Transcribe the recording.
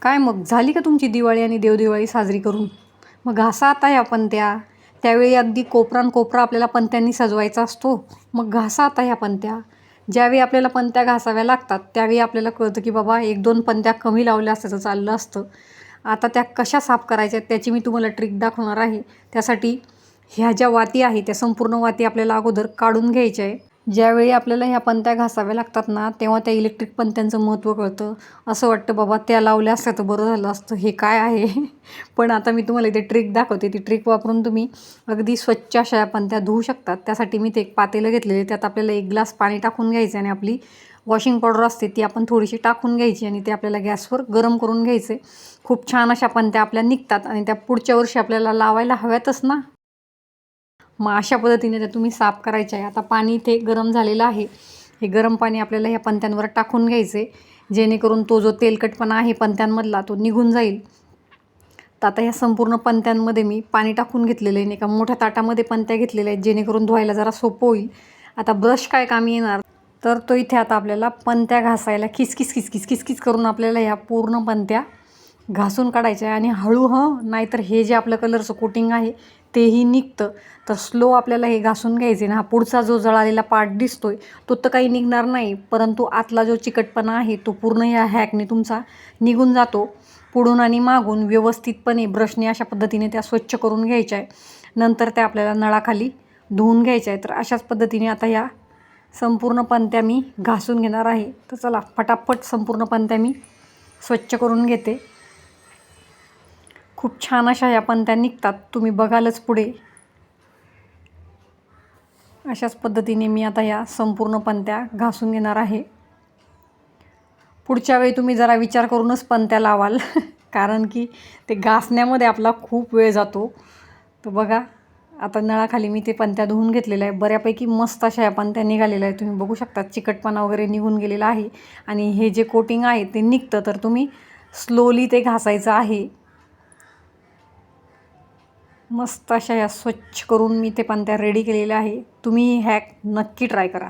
काय मग झाली का तुमची दिवाळी आणि देवदिवाळी साजरी करून? मग घासा आता ह्या पणत्या. त्यावेळी अगदी कोपरा न कोपरा आपल्याला पणत्यांनी सजवायचा असतो. मग घासा आता ह्या पणत्या. ज्यावेळी आपल्याला पणत्या घासाव्या लागतात त्यावेळी आपल्याला कळतं की बाबा 1-2 पणत्या कमी लावल्या असत्या तर चाललं असतं. आता त्या कशा साफ करायच्या त्याची मी तुम्हाला ट्रिक दाखवणार आहे. त्यासाठी ह्या ज्या वाती आहे त्या संपूर्ण वाती आपल्याला अगोदर काढून घ्यायच्या आहे. ज्यावेळी आपल्याला ह्या पणत्या घासाव्या लागतात ना तेव्हा त्या इलेक्ट्रिक पणत्यांचं महत्त्व कळतं. असं वाटतं बाबा त्या लावल्या असत्या तर बरं झालं असतं. हे काय आहे? पण आता मी तुम्हाला इथे ट्रिक दाखवते. ती ट्रिक वापरून तुम्ही अगदी स्वच्छ अशा या पणत्या धुवू शकतात. त्यासाठी मी ते एक पातेलं घेतलेले, त्यात आपल्याला 1 ग्लास पाणी टाकून घ्यायचं आणि आपली वॉशिंग पावडर असते ती आपण थोडीशी टाकून घ्यायची आणि ते आपल्याला गॅसवर गरम करून घ्यायचे. खूप छान अशा पणत्या आपल्या निघतात आणि त्या पुढच्या वर्षी आपल्याला लावायला हव्यातच ना. मग अशा पद्धतीने त्या तुम्ही साफ करायच्या आहे. आता पाणी इथे गरम झालेलं आहे. हे गरम पाणी आपल्याला ह्या पणत्यांवर टाकून घ्यायचे, जेणेकरून तो जो तेलकटपणा आहे पणत्यांमधला तो निघून जाईल. तर आता ह्या संपूर्ण पणत्यांमध्ये मी पाणी टाकून घेतलेलं आहे. एका मोठ्या ताटामध्ये पणत्या घेतलेल्या आहेत, जेणेकरून धुवायला जरा सोपं होईल. आता ब्रश काय कामी येणार, तर तो इथे आता आपल्याला पणत्या घासायला खिसखिस करून आपल्याला ह्या पूर्ण पणत्या घासून काढायच्या आहे. आणि हळू नाहीतर हे जे आपलं कलरचं कोटिंग आहे तेही निघतं. तर स्लो आपल्याला हे घासून घ्यायचे ना. हा पुढचा जो जळालेला पार्ट दिसतोय तो तर काही निघणार नाही, परंतु आतला जो चिकटपणा आहे तो पूर्ण ह्या हॅकने तुमचा निघून जातो. पुढून आणि मागून व्यवस्थितपणे ब्रशने अशा पद्धतीने त्या स्वच्छ करून घ्यायच्या आहे. नंतर त्या आपल्याला नळाखाली धुवून घ्यायच्या आहे. तर अशाच पद्धतीने आता या संपूर्ण पणत्या मी घासून घेणार आहे. तर चला फटाफट संपूर्ण पणत्या मी स्वच्छ करून घेते. खूप छान अशा या पणत्या निघतात, तुम्ही बघालच पुढे. अशाच पद्धतीने मी आता या संपूर्ण पणत्या घासून घेणार आहे. पुढच्या वेळी तुम्ही जरा विचार करूनच पणत्या लावाल कारण की ते घासण्यामध्ये आपला खूप वेळ जातो. तर बघा आता नळाखाली मी ते पणत्या धुवून घेतलेल्या आहे. बऱ्यापैकी मस्त अशा या पणत्या निघालेल्या आहेत. तुम्ही बघू शकता चिकटपणा वगैरे निघून गेलेला आहे आणि हे जे कोटिंग आहे ते निघतं. तर तुम्ही स्लोली ते घासायचं आहे. मस्त अशा या स्वच्छ करून मी ते पणत्या रेडी केलेल्या आहे. तुम्ही हॅक नक्की ट्राय करा.